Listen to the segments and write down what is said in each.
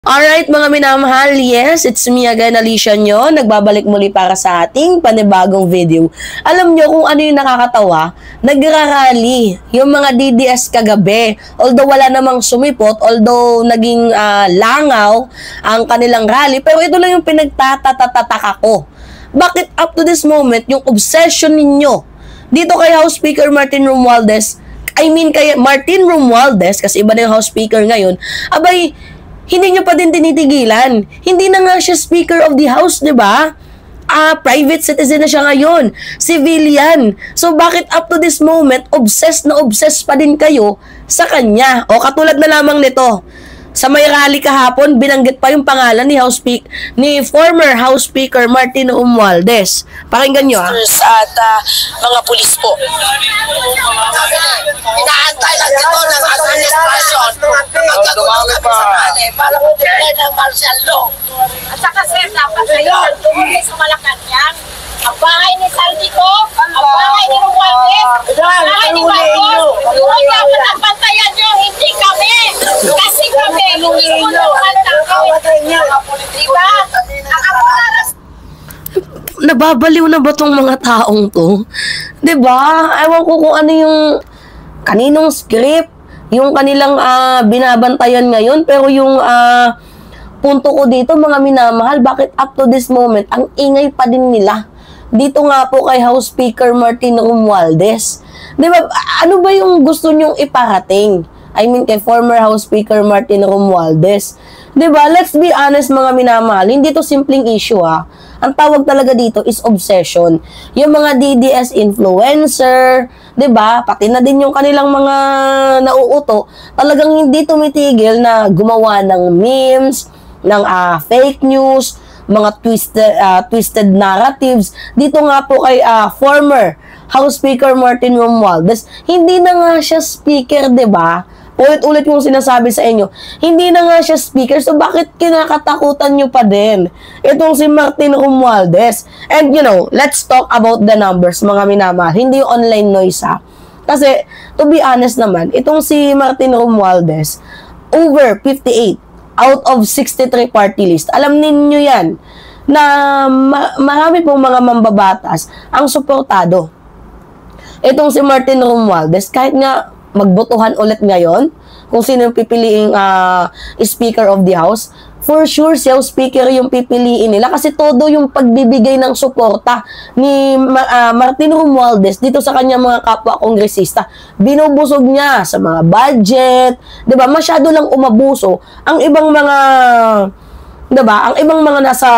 Alright mga minamahal, yes, it's me again, Alicia nyo. Nagbabalik muli para sa ating panibagong video. Alam nyo kung ano yung nakakatawa? Nagrarally yung mga DDS kagabi. Although wala namang sumipot, although naging langaw ang kanilang rally, pero ito lang yung pinagtatatataka ko. Bakit up to this moment, yung obsession ninyo dito kay House Speaker Martin Romualdez, kay Martin Romualdez, kasi iba na yung House Speaker ngayon, abay, hindi nyo pa din tinitigilan. Hindi na nga siya Speaker of the House, di ba? Private citizen na siya ngayon. Civilian. So, bakit up to this moment, obsessed pa din kayo sa kanya? O, katulad na lamang nito. Sa may rally kahapon, binanggit pa yung pangalan ni former House Speaker Martin Romualdez. Pakinggan nyo, At mga pulis po. Inaantay lang ito ng administrasyon. Magkagulo kami sa mali para mag-declare ng martial law. At saka sir, dapat kayo tumulong sa Malacanang. Ang bahay ni Saldico, ang bahay ni Romualdez, ang bahay ni Marcos, doon dapat ang pantayan nyo, hindi kami. Kasi kami, hindi ko naman kami. Diba? Nababaliw na ba tong mga taong to? 'Di ba? Ewan ko kung ano yung kaninong script, yung kanilang binabantayan ngayon, pero yung punto ko dito, mga minamahal, bakit up to this moment ang ingay pa din nila dito nga po kay House Speaker Martin Romualdez? 'Di ba? Ano ba yung gusto nyong iparating? I mean, kay former House Speaker Martin Romualdez. 'Di ba? Let's be honest mga minamahal, hindi to simpleng issue ha. Ang tawag talaga dito is obsession. Yung mga DDS influencer, 'di ba? Pati na din yung kanilang mga nauuto, talagang hindi tumitigil na gumawa ng memes, ng fake news, mga twisted narratives. Dito nga po kay former House Speaker Martin Romualdez, hindi na nga siya speaker, 'di ba? Ulit-ulit kong sinasabi sa inyo, hindi na nga siya speaker, so bakit kinakatakutan nyo pa din itong si Martin Romualdez? And you know, let's talk about the numbers mga minamahal, hindi yung online noise ha. Kasi, to be honest naman, itong si Martin Romualdez, over 58 out of 63 party list. Alam ninyo yan, na marami pong mga mambabatas ang suportado. Itong si Martin Romualdez, kahit nga magbotohan ulit ngayon kung sino yung pipiliing Speaker of the House, for sure si House Speaker yung pipiliin nila kasi todo yung pagbibigay ng suporta ni Martin Romualdez dito sa kanya mga kapwa kongresista, binubusog niya sa mga budget, 'di ba? Masyado lang umabuso ang ibang mga, 'di ba? Ang ibang mga nasa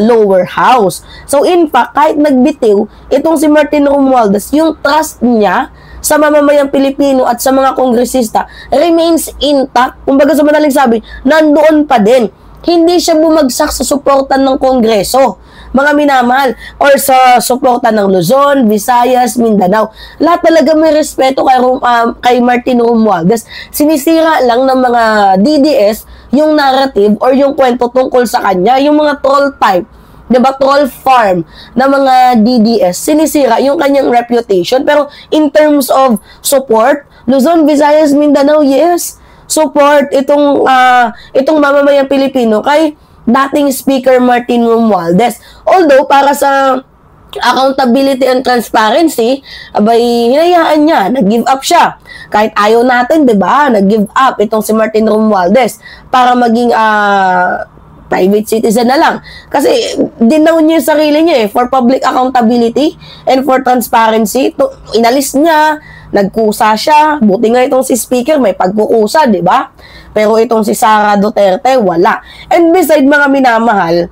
lower house. So in fact, kahit nagbitiw itong si Martin Romualdez, yung trust niya sa mamamayang Pilipino at sa mga kongresista remains intact. Kumbaga sa madaling sabi, nandoon pa din. Hindi siya bumagsak sa suportan ng Kongreso, mga minamahal, or sa suportan ng Luzon, Visayas, Mindanao. Lahat talaga may respeto kay Martin Romualdez. Sinisira lang ng mga DDS yung narrative or yung kwento tungkol sa kanya, yung mga troll type, diba, troll farm na mga DDS, sinisira yung kanyang reputation. Pero in terms of support, Luzon, Visayas, Mindanao, yes, support itong mamamayang Pilipino kay dating Speaker Martin Romualdez. Although, para sa accountability and transparency, abay, hinayaan niya, nag-give up siya. Kahit ayaw natin, diba, nag-give up itong si Martin Romualdez para maging private citizen na lang. Kasi, dinaw niya yung sarili niya for public accountability and for transparency. Inalis niya, nagkusa siya. Buti nga itong si Speaker, may pagkukusa, di ba? Pero itong si Sara Duterte, wala. And beside mga minamahal,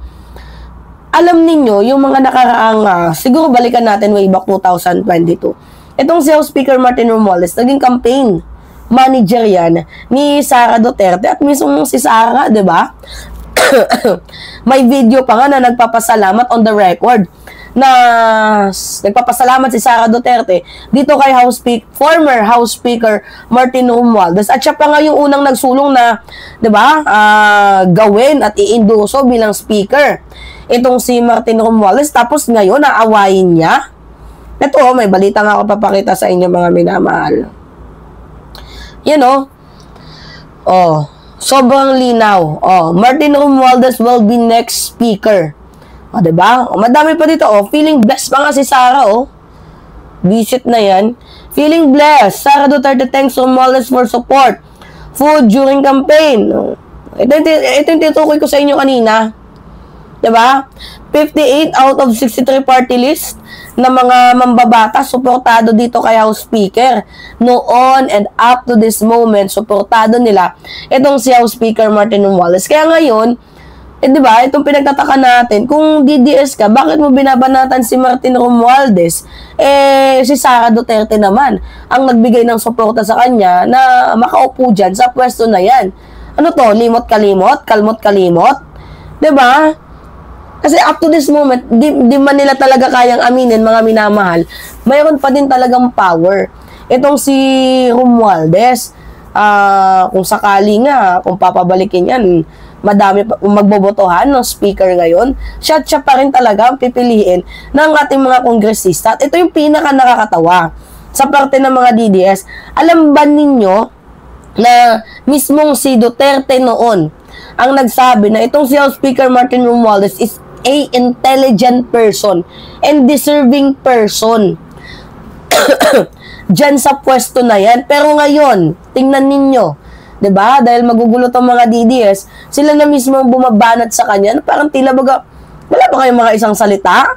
alam ninyo, yung mga nakaraang, siguro balikan natin way back 2022. Itong si House Speaker Martin Romualdez, naging campaign manager yan ni Sara Duterte at mismo si Sara, di ba? May video pa nga na nagpapasalamat on the record na nagpapasalamat si Sara Duterte dito kay former House Speaker Martin Romualdez, at siya pa nga yung unang nagsulong na, 'di ba, gawin at iinduso bilang speaker itong si Martin Romualdez. Tapos ngayon naawayin niya. Ito, may balita nga ako papakita sa inyo mga minamahal. You know, Sobrang linaw. Martin Romualdez will be next speaker. Diba? Madami pa dito. Feeling blessed pa nga si Sara. Visit na yan. Feeling blessed. Sara Duterte thanks Romualdez for support. Food during campaign. Ito yung tinutukoy ko sa inyo kanina. Diba? 58 out of 63 party list na mga mambabata suportado dito kay House Speaker. Noon and up to this moment, suportado nila itong si House Speaker Martin Romualdez. Kaya ngayon, diba, itong pinagtataka natin, kung DDS ka, bakit mo binabanatan si Martin Romualdez? Si Sara Duterte naman ang nagbigay ng suporta sa kanya na makaupo dyan sa pwesto na yan. Ano to? Limot-kalimot? Kalmot-kalimot? Diba? Kasi up to this moment, di man nila talaga kayang aminin, mga minamahal, mayroon pa din talagang power. Itong si Romualdez, kung sakali nga, kung papabalikin yan, madami magbobotohan ng speaker ngayon, siya pa rin talaga ang pipiliin ng ating mga kongresista. At ito yung pinaka nakakatawa sa parte ng mga DDS. Alam ba ninyo na mismong si Duterte noon ang nagsabi na itong si House Speaker Martin Romualdez is a intelligent person and deserving person dyan sa pwesto na yan. Pero ngayon, tingnan ninyo, diba? Dahil magugulo tong mga DDS, sila na mismo bumabanat sa kanya. Parang tila baga, wala ba kayong mga isang salita?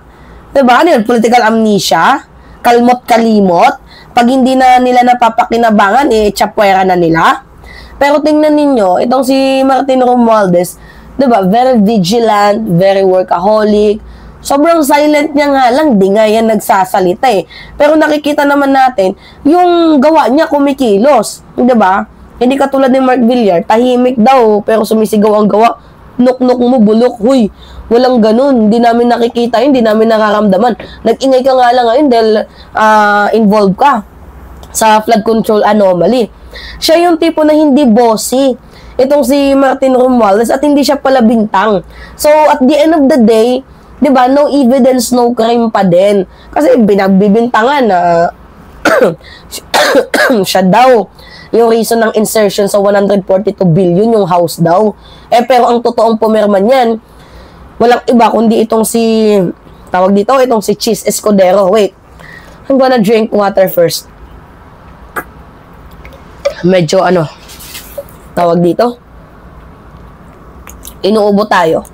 Diba? Ano yun? Political amnesia? Kalmot-kalimot? Pag hindi na nila napapakinabangan, tsapwera na nila. Pero tingnan ninyo, itong si Martin Romualdez, diba? Very vigilant, very workaholic. Sobrang silent niya nga lang, di nga yan nagsasalita Pero nakikita naman natin, yung gawa niya kumikilos. Diba? Hindi katulad ni Mark Villar, tahimik daw, pero sumisigaw ang gawa. Nuk-nuk mo, bulok, huy. Walang ganun. Hindi namin nakikita, hindi namin nakaramdaman. Nag-ingay ka nga lang ngayon dahil involved ka sa flood control anomaly. Siya yung tipo na hindi bossy. Itong si Martin Romualdez at hindi siya pala bintang. So, at the end of the day, di ba, no evidence, no crime pa din. Kasi binagbibintangan na siya daw yung reason ng insertion sa 142 billion yung house daw. Pero ang totoong pumirma niyan, walang iba kundi itong si, tawag dito, itong si Cheese Escudero. Wait, I'm gonna drink water first. Medyo tawag dito, inuubo tayo.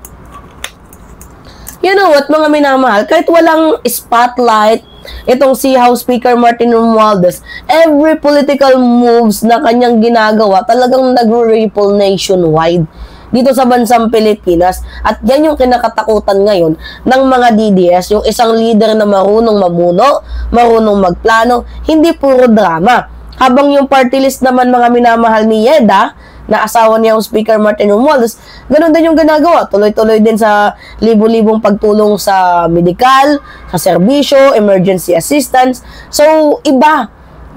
You know what, mga minamahal, kahit walang spotlight, itong si House Speaker Martin Romualdez, every political moves na kanyang ginagawa, talagang nag-ripple nationwide dito sa bansang Pilipinas. At yan yung kinakatakutan ngayon ng mga DDS, yung isang leader na marunong mamuno, marunong magplano, hindi puro drama. Habang yung party list naman, mga minamahal, ni Yeda, na asawa niya yung Speaker Martin Romualdez, ganun din yung ginagawa. Tuloy-tuloy din sa libo-libong pagtulong sa medical, sa serbisyo, emergency assistance. So, iba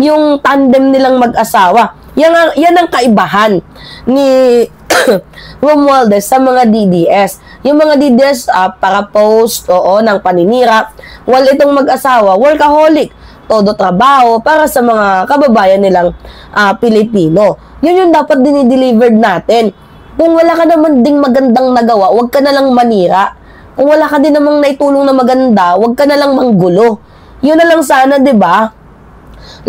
yung tandem nilang mag-asawa. Yan ang kaibahan ni Romualdez sa mga DDS. Yung mga DDS, para post, ng paninira. While itong mag-asawa, workaholic, todo trabaho para sa mga kababayan nilang Pilipino. Yun yung dapat dinidelivered natin. Kung wala ka naman ding magandang nagawa, huwag ka na lang manira. Kung wala ka din namang naitulong na maganda, huwag ka na lang manggulo. Yun na lang sana, di ba?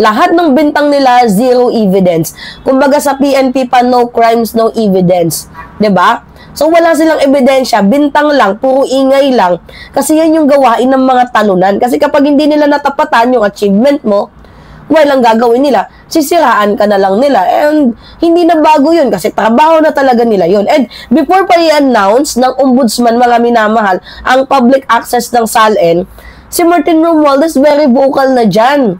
Lahat ng bintang nila, zero evidence. Kumbaga sa PNP pa, no crimes, no evidence. Di ba? So, wala silang ebidensya, bintang lang, puro ingay lang. Kasi yan yung gawain ng mga talunan. Kasi kapag hindi nila natapatan yung achievement mo, ang gagawin nila, sisiraan ka na lang nila. And hindi na bago yun kasi trabaho na talaga nila yun. And before pa i-announce ng ombudsman, mga minamahal, ang public access ng SALN, si Martin Romualdez very vocal na dyan.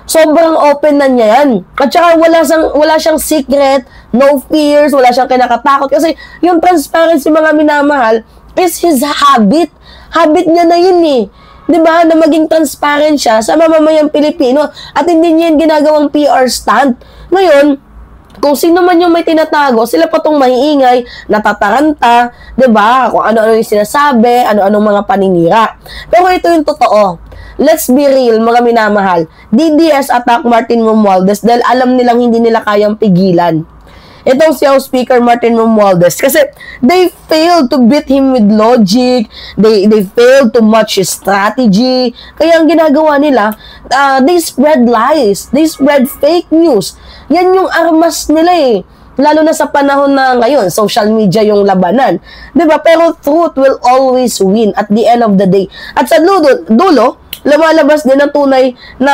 Sobrang open na niya yan. At saka wala siyang secret, no fears, wala siyang kinakatakot. Kasi yung transparency, mga minamahal, is his habit. Habit niya na yun diba, na maging transparent siya sa mamamayang Pilipino at hindi niya ginagawang PR stunt. Ngayon, kung sino man yung may tinatago, sila pa tong maiingay, natataranta, diba, kung ano-ano yung sinasabi, ano-ano mga paninira. Pero ito yung totoo. Let's be real, mga minamahal. DDS attack Martin Romualdez dahil alam nilang hindi nila kayang pigilan. itong si House Speaker Martin Romualdez. Kasi they failed to beat him with logic. They failed to match his strategy. Kaya ang ginagawa nila, they spread lies. They spread fake news. Yan yung armas nila eh. Lalo na sa panahon na ngayon, social media yung labanan. 'Di ba? Pero truth will always win at the end of the day. At sa dulo, lumalabas din ang tunay na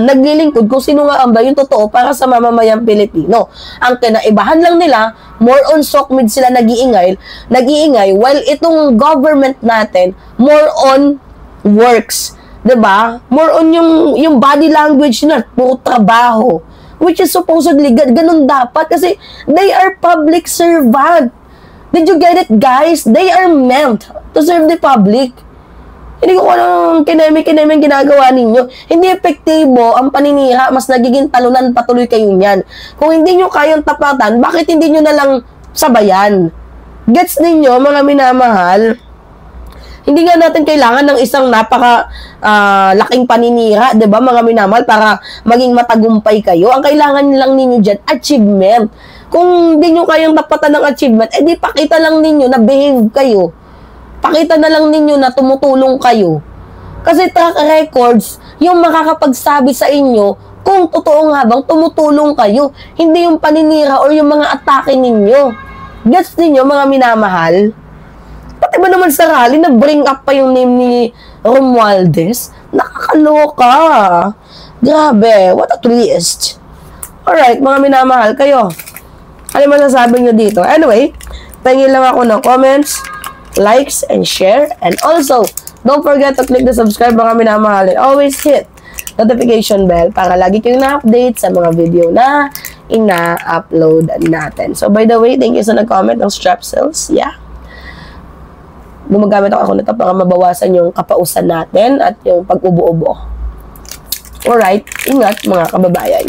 naglilingkod kung sino nga ang ba yung totoo para sa mamamayang Pilipino. Ang kinaibahan lang nila, more on sokmid sila nag-iingay, while itong government natin, more on works. 'Di ba? More on yung body language na, puro trabaho. Which is supposedly, ganun dapat kasi they are public servant. Did you get it, guys? They are meant to serve the public. Hindi ko anong kineme-kineme ginagawa ninyo. Hindi epektibo ang paninira, mas nagiging talunan patuloy kayo niyan. Kung hindi nyo kayang tapatan, bakit hindi nyo na lang sabayan? Gets ninyo, mga minamahal? Hindi nga natin kailangan ng isang laking paninira, 'di ba, mga minamahal, para maging matagumpay kayo. Ang kailangan lang ninyo diyan, achievement. Kung hindi nyo kayang tapatan ng achievement, edi pakita lang ninyo na behave kayo. Pakita na lang ninyo na tumutulong kayo. Kasi track records, yung makakapagsabi sa inyo kung totoo nga bang tumutulong kayo. Hindi yung paninira or yung mga atake ninyo. Gets ninyo, mga minamahal? Pati ba naman sa rally, na-bring up pa yung name ni Romualdez? Nakakaloka. Grabe, what a twist. Alright, mga minamahal, kayo. Ano masasabi nyo dito? Anyway, pahingin lang ako ng comments, likes, and share. And also, don't forget to click the subscribe, mga minamahal. And always hit notification bell para lagi kayong na-update sa mga video na ina-upload natin. So, by the way, thank you sa nag-comment ng strap sales. Yeah. Gumagamit ako nito para mabawasan yung kapausan natin at yung pag-ubo-ubo. Alright, ingat mga kababayan.